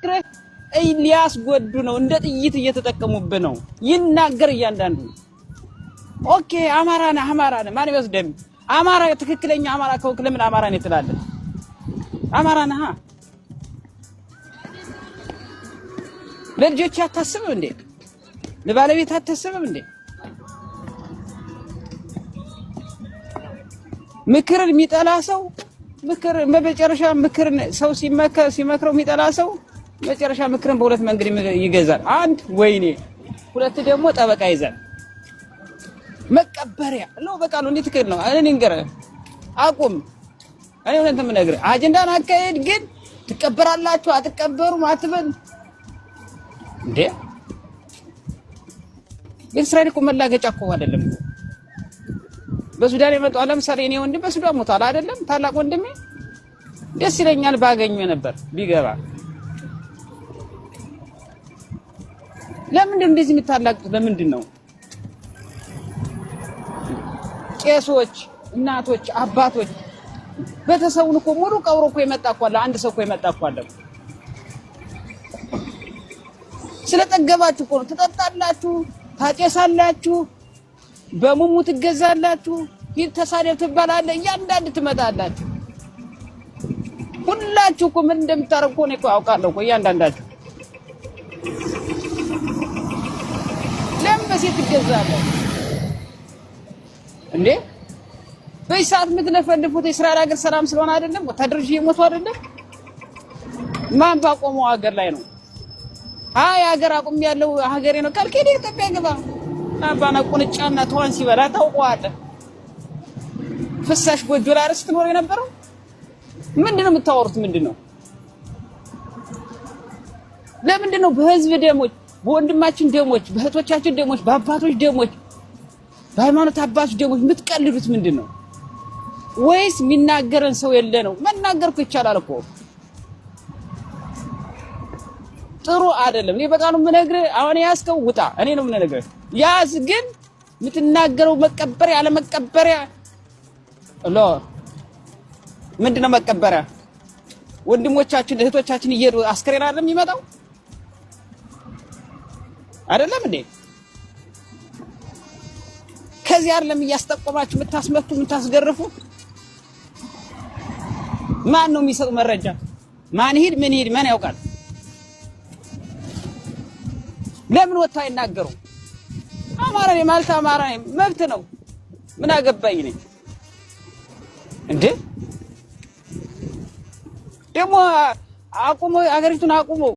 መክረህ ሊያስጎዱ ነው እንደ ጥይት እየተጠቀሙብህ ነው ይናገር እያንዳንዱ ኦኬ አማራ ነህ ማን ይወስደም አማራ ትክክለኛ አማራ ከሆንክ ለምን አማራ ነህ ትላለህ አማራ ነህ ለልጆች አታስብም እንዴ ለባለቤት አታስብም እንዴ ምክርን የሚጠላ ሰው ምክር በመጨረሻ ምክርን ሰው ሲመክረው የሚጠላ ሰው መጨረሻ ምክርን በሁለት መንገድ ይገዛል አንድ ወይኔ ሁለት ደግሞ ጠበቃ ይዛል መቀበሪያ ነው በቃ ነው እንዴት ትክክል ነው እኔ እንገረ አቁም እኔ ወንተ ምን ነገር አጀንዳን አካሄድ ግን ትቀበራላችሁ አትቀበሩም አትበል እንዴ እስራኤል እኮ መላገጫ እኮ አይደለም በሱዳን የመጣው ለምሳሌ እኔ ወንድም በሱዳን ሞታል አይደለም ታላቅ ወንድሜ ደስ ይለኛል ባገኘው ነበር ቢገባ ለምን እንደዚህ የምታላቁት ለምንድን ነው ቄሶች እናቶች አባቶች በተሰውን እኮ ሙሉ ቀብሮ እኮ የመጣ እኮ አለ አንድ ሰው እኮ የመጣ እኮ አለ ስለጠገባችሁ እኮ ነው ትጠጣላችሁ ታጨሳላችሁ በሙሙ ትገዛላችሁ ይተሳደብ ትባላለ እያንዳንድ ትመጣላችሁ ሁላችሁ እኮ ምን እንደምታረቁ ነው እኮ አውቃለሁ እኮ እያንዳንዳችሁ ለምን በሴት ትገዛላችሁ እንዴ በይሳት ምትለፈልፉት እስራኤል ሀገር ሰላም ስለሆነ አይደለም ወታደሮች ይሞቱ አይደለም ማን ባቆመው ሀገር ላይ ነው አይ ሀገር አቁም ያለው ሀገሬ ነው ካልከኝ ኢትዮጵያ ገባ አባና ቁንጫና ተዋን ሲበላ ታውቀዋለህ ፍሳሽ ጎጆ ላይ አርስ ትኖር የነበረው ምንድነው የምታወሩት ምንድነው ለምንድነው በህዝብ ደሞች በወንድማችን ደሞች በእህቶቻችን ደሞች በአባቶች ደሞች በሃይማኖት አባቶች ደሞች የምትቀልዱት ምንድነው ወይስ የሚናገረን ሰው የለ ነው መናገርኩ ይቻላል እኮ ጥሩ አይደለም እኔ በቃ ነው የምነግርህ አሁን ያስከው ውጣ እኔ ነው የምነግርህ ያዝ ግን የምትናገረው መቀበሪያ ያለ መቀበሪያ ሎ ምንድነው መቀበሪያ ወንድሞቻችን እህቶቻችን እየሄዱ አስከሬን አይደለም ይመጣው አይደለም እንዴ ከዚህ አይደለም እያስጠቆማችሁ የምታስመቱ የምታስገርፉ ማን ነው የሚሰጥ መረጃ ማን ሄድ ምን ሄድ ማን ያውቃል ለምን ወጣ ይናገሩ አማራ ማለት አማራ መብት ነው ምን አገባኝ ነኝ እንዴ ደሞ አቁሞ አገሪቱን አቁሞ